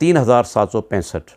3765।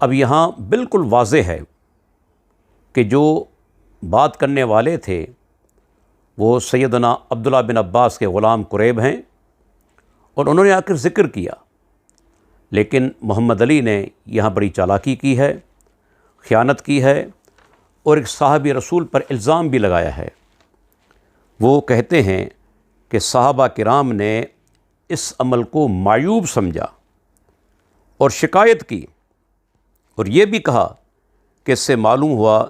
اب یہاں بالکل واضح ہے کہ جو بات کرنے والے تھے وہ سیدنا عبداللہ بن عباس کے غلام قریب ہیں، اور انہوں نے آ کر ذکر کیا، لیکن محمد علی نے یہاں بڑی چالاکی کی ہے، خیانت کی ہے، اور ایک صحابی رسول پر الزام بھی لگایا ہے۔ وہ کہتے ہیں کہ صحابہ کرام نے اس عمل کو معیوب سمجھا اور شکایت کی، اور یہ بھی کہا کہ اس سے معلوم ہوا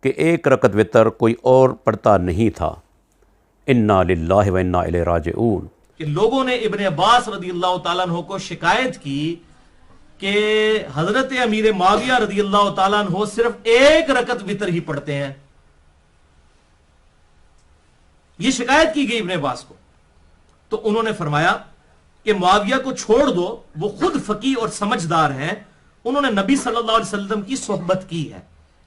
کہ ایک رکعت وتر کوئی اور پڑھتا نہیں تھا۔ انا للہ و انا الیہ راجعون۔ کہ لوگوں نے ابن عباس رضی اللہ تعالیٰ عنہ کو شکایت کی کہ حضرت امیر معاویہ رضی اللہ تعالیٰ عنہ صرف ایک رکعت وتر ہی پڑھتے ہیں۔ یہ شکایت کی گئی ابن عباس کو، تو انہوں نے فرمایا کہ معاویہ کو چھوڑ دو، وہ خود فقیہ اور سمجھدار ہیں، انہوں نے نبی صلی اللہ علیہ وسلم کی صحبت کی ہے،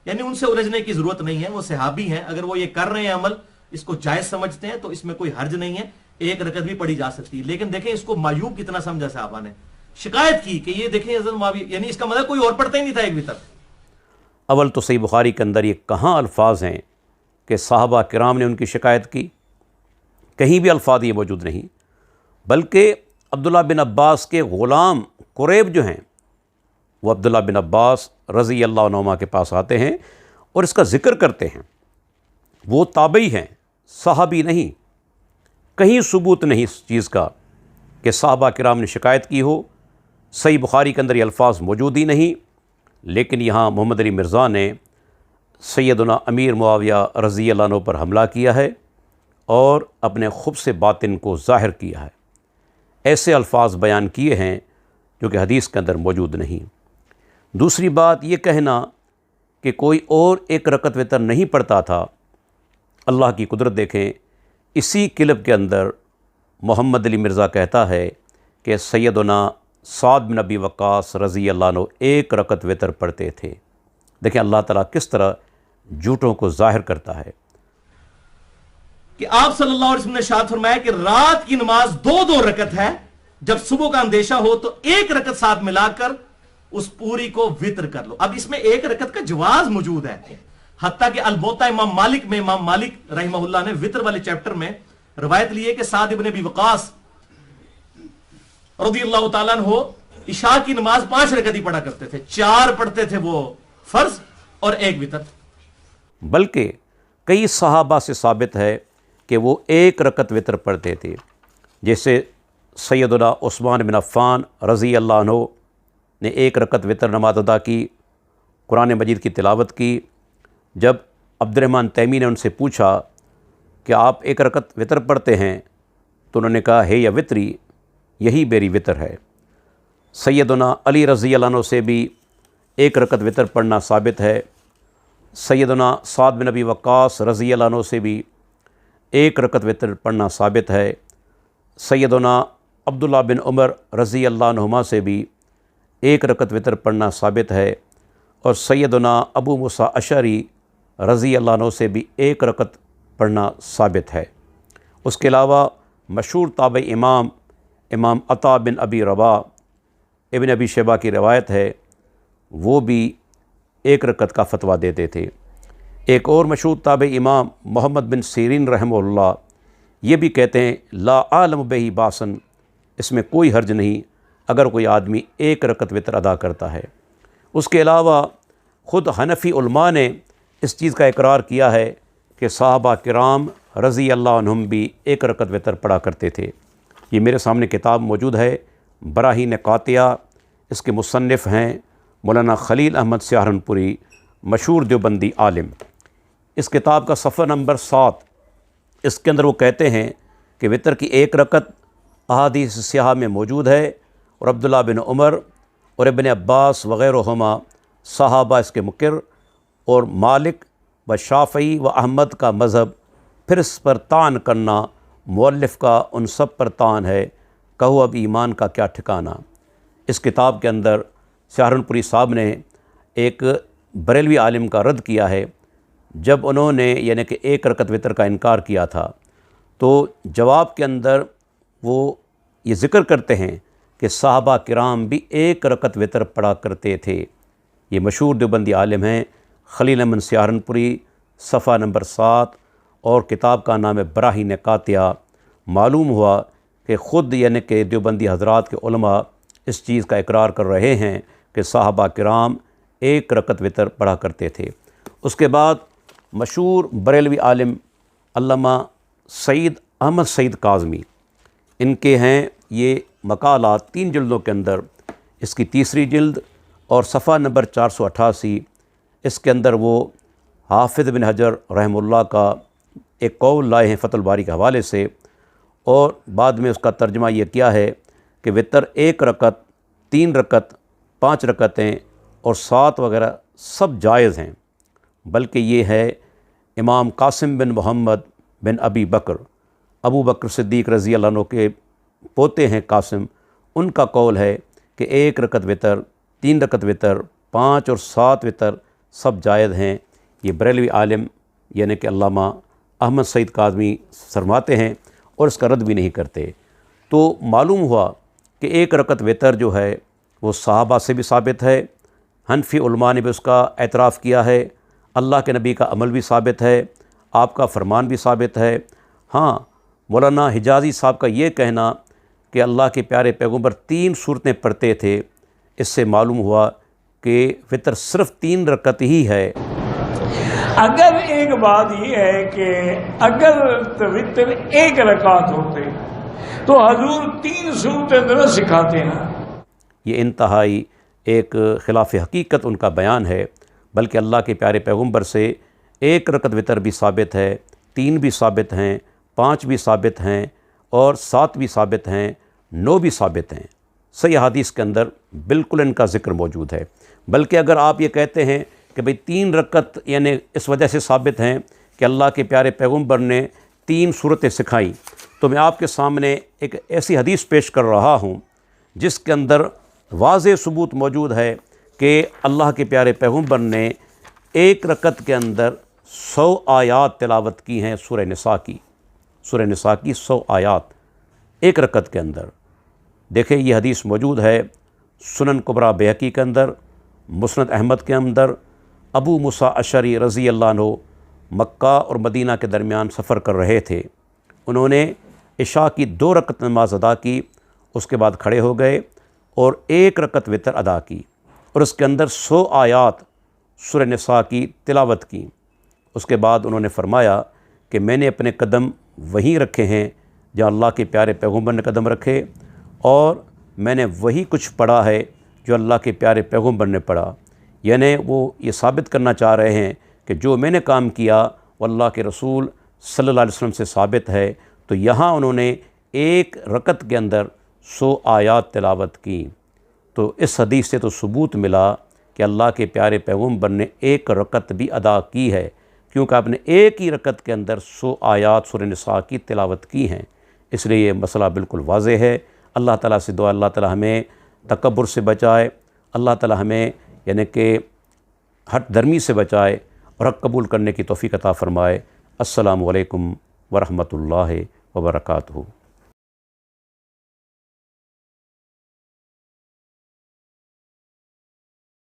یعنی ان سے الجھنے کی ضرورت نہیں ہے، وہ صحابی ہیں، اگر وہ یہ کر رہے ہیں عمل، اس کو جائز سمجھتے ہیں تو اس میں کوئی حرج نہیں ہے، ایک رکعت بھی پڑھی جا سکتی ہے۔ لیکن دیکھیں اس کو معیوب کتنا سمجھا صحابہ نے، شکایت کی کہ یہ دیکھیں حضرت معاویہ، یعنی اس کا مطلب کوئی اور پڑھتا ہی نہیں تھا ایک وتر۔ اول تو صحیح بخاری کے اندر یہ کہاں الفاظ ہیں کہ صحابہ کرام نے ان کی شکایت کی؟ کہیں بھی الفاظ یہ موجود نہیں، بلکہ عبداللہ بن عباس کے غلام قریب جو ہیں وہ عبداللہ بن عباس رضی اللہ عنہما کے پاس آتے ہیں اور اس کا ذکر کرتے ہیں۔ وہ تابعی ہیں، صحابی نہیں، کہیں ثبوت نہیں اس چیز کا کہ صحابہ کرام نے شکایت کی ہو، صحیح بخاری کے اندر یہ الفاظ موجود ہی نہیں، لیکن یہاں محمد علی مرزا نے سیدنا امیر معاویہ رضی اللہ عنہ پر حملہ کیا ہے اور اپنے خبث باطن کو ظاہر کیا ہے، ایسے الفاظ بیان کیے ہیں جو کہ حدیث کے اندر موجود نہیں۔ دوسری بات یہ کہنا کہ کوئی اور ایک رکعت وتر نہیں پڑھتا تھا، اللہ کی قدرت دیکھیں، اسی کلپ کے اندر محمد علی مرزا کہتا ہے کہ سیدنا سعد بن ابی وقاص رضی اللہ عنہ ایک رکعت وتر پڑھتے تھے۔ دیکھیں اللہ تعالیٰ کس طرح جھوٹوں کو ظاہر کرتا ہے کہ آپ صلی اللہ علیہ وسلم نے ارشاد فرمایا کہ رات کی نماز 2 رکعت ہے، جب صبح کا اندیشہ ہو تو ایک رکعت ساتھ ملا کر اس پوری کو وطر کر لو۔ اب اس میں ایک رکعت کا جواز موجود ہے، حتیٰ کہ الموطا امام مالک میں امام مالک رحمہ اللہ نے وطر والے چیپٹر میں روایت لی ہے کہ سعد بن ابی وقاص رضی اللہ تعالیٰ عنہ عشاء کی نماز 5 رکعت ہی پڑھا کرتے تھے، 4 پڑھتے تھے وہ فرض اور ایک وطر۔ بلکہ کئی صحابہ سے ثابت ہے کہ وہ ایک رکعت وتر پڑھتے تھے، جیسے سیدنا عثمان بن عفان رضی اللہ عنہ نے ایک رکعت وتر نماز ادا کی، قرآن مجید کی تلاوت کی۔ جب عبد الرحمن تیمی نے ان سے پوچھا کہ آپ ایک رکعت وتر پڑھتے ہیں تو انہوں نے کہا ہے یا وتری، یہی میری وتر ہے۔ سیدنا علی رضی اللہ عنہ سے بھی ایک رکعت وتر پڑھنا ثابت ہے، سیدنا سعد بن ابی وقاص رضی اللہ عنہ سے بھی ایک رکعت وتر پڑھنا ثابت ہے، سیدنا عبداللہ بن عمر رضی اللہ عنہما سے بھی ایک رکعت وتر پڑھنا ثابت ہے، اور سیدنا ابو موسیٰ اشعری رضی اللہ عنہ سے بھی ایک رکعت پڑھنا ثابت ہے۔ اس کے علاوہ مشہور تابعی امام عطا بن ابی رباح ابن ابی شیبہ کی روایت ہے، وہ بھی ایک رکعت کا فتویٰ دیتے تھے۔ ایک اور مشہور تابعی امام محمد بن سیرین رحمہ اللہ یہ بھی کہتے ہیں لا عالم بہی باسن، اس میں کوئی حرج نہیں اگر کوئی آدمی ایک رکعت وتر ادا کرتا ہے۔ اس کے علاوہ خود حنفی علماء نے اس چیز کا اقرار کیا ہے کہ صحابہ کرام رضی اللہ عنہم بھی ایک رکعت وتر پڑھا کرتے تھے۔ یہ میرے سامنے کتاب موجود ہے براہین قاطعہ، اس کے مصنف ہیں مولانا خلیل احمد سہارنپوری، مشہور دیوبندی عالم۔ اس کتاب کا صفحہ نمبر 7، اس کے اندر وہ کہتے ہیں کہ وتر کی ایک رکعت احادیث صحیحہ میں موجود ہے، اور عبداللہ بن عمر اور ابن عباس وغیرہما صحابہ اس کے مقر، اور مالک و شافعی و احمد کا مذہب، پھر اس پر طعن کرنا مؤلف کا ان سب پر طعن ہے، کہو اب ایمان کا کیا ٹھکانہ۔ اس کتاب کے اندر سہارنپوری صاحب نے ایک بریلوی عالم کا رد کیا ہے، جب انہوں نے یعنی کہ ایک رکعت وتر کا انکار کیا تھا، تو جواب کے اندر وہ یہ ذکر کرتے ہیں کہ صحابہ کرام بھی ایک رکعت وتر پڑھا کرتے تھے، یہ مشہور دیوبندی عالم ہیں خلیل احمد سہارنپوری، صفحہ نمبر 7، اور کتاب کا نام ہے براہین قاطعہ۔ معلوم ہوا کہ خود یعنی کہ دیوبندی حضرات کے علماء اس چیز کا اقرار کر رہے ہیں کہ صحابہ کرام 1 رکعت وتر پڑھا کرتے تھے۔ اس کے بعد مشہور بریلوی عالم علامہ سعید احمد سعید کاظمی، ان کے ہیں یہ مقالات 3 جلدوں کے اندر، اس کی تیسری جلد اور صفحہ نمبر 488، اس کے اندر وہ حافظ بن حجر رحمہ اللہ کا ایک قول لائے ہیں فتح الباری کے حوالے سے، اور بعد میں اس کا ترجمہ یہ کیا ہے کہ وتر 1 رکعت، 3 رکعت، 5 رکعتیں اور 7 وغیرہ سب جائز ہیں، بلکہ یہ ہے امام قاسم بن محمد بن ابی بکر، ابو بکر صدیق رضی اللہ عنہ کے پوتے ہیں قاسم، ان کا قول ہے کہ 1 رکعت وتر، 3 رکعت وتر، 5 اور 7 وتر سب جائز ہیں۔ یہ بریلوی عالم یعنی کہ علامہ احمد سعید کاظمی فرماتے ہیں اور اس کا رد بھی نہیں کرتے۔ تو معلوم ہوا کہ 1 رکعت وتر جو ہے وہ صحابہ سے بھی ثابت ہے، حنفی علماء نے بھی اس کا اعتراف کیا ہے، اللہ کے نبی کا عمل بھی ثابت ہے، آپ کا فرمان بھی ثابت ہے۔ ہاں، مولانا حجازی صاحب کا یہ کہنا کہ اللہ کے پیارے پیغمبر 3 صورتیں پڑھتے تھے، اس سے معلوم ہوا کہ وتر صرف 3 رکعت ہی ہے۔ اگر ایک بات یہ ہے کہ اگر وتر 1 رکعت ہوتے تو حضور 3 صورتیں نہ سکھاتے نا۔ یہ انتہائی ایک خلاف حقیقت ان کا بیان ہے، بلکہ اللہ کے پیارے پیغمبر سے 1 رکعت وتر بھی ثابت ہے، 3 بھی ثابت ہیں، 5 بھی ثابت ہیں، اور 7 بھی ثابت ہیں، 9 بھی ثابت ہیں۔ صحیح حدیث کے اندر بالکل ان کا ذکر موجود ہے۔ بلکہ اگر آپ یہ کہتے ہیں کہ بھئی 3 رکعت یعنی اس وجہ سے ثابت ہیں کہ اللہ کے پیارے پیغمبر نے 3 صورتیں سکھائیں، تو میں آپ کے سامنے ایک ایسی حدیث پیش کر رہا ہوں جس کے اندر واضح ثبوت موجود ہے کہ اللہ کے پیارے پیغمبر نے 1 رکعت کے اندر 100 آیات تلاوت کی ہیں، سورہ نساء کی، سورہ نساء کی 100 آیات 1 رکعت کے اندر۔ دیکھیں یہ حدیث موجود ہے سنن کبریٰ بیہقی کے اندر، مسند احمد کے اندر۔ ابو موسیٰ اشعری رضی اللہ عنہ مکہ اور مدینہ کے درمیان سفر کر رہے تھے، انہوں نے عشاء کی 2 رکعت نماز ادا کی، اس کے بعد کھڑے ہو گئے اور 1 رکعت وتر ادا کی، اور اس کے اندر 100 آیات سورہ نساء کی تلاوت کی۔ اس کے بعد انہوں نے فرمایا کہ میں نے اپنے قدم وہیں رکھے ہیں جہاں اللہ کے پیارے پیغمبر نے قدم رکھے، اور میں نے وہی کچھ پڑھا ہے جو اللہ کے پیارے پیغمبر نے پڑھا۔ یعنی وہ یہ ثابت کرنا چاہ رہے ہیں کہ جو میں نے کام کیا وہ اللہ کے رسول صلی اللہ علیہ وسلم سے ثابت ہے۔ تو یہاں انہوں نے 1 رکعت کے اندر 100 آیات تلاوت کی۔ تو اس حدیث سے تو ثبوت ملا کہ اللہ کے پیارے پیغمبر نے 1 رکعت بھی ادا کی ہے، کیونکہ آپ نے 1 ہی رکعت کے اندر 100 آیات سورہ نساء کی تلاوت کی ہیں۔ اس لیے یہ مسئلہ بالکل واضح ہے۔ اللہ تعالیٰ سے دعا اللہ تعالیٰ ہمیں تکبر سے بچائے، اللہ تعالیٰ ہمیں یعنی کہ ہٹ درمی سے بچائے اور حق قبول کرنے کی توفیق عطا فرمائے۔ السلام علیکم ورحمۃ اللہ وبرکاتہ۔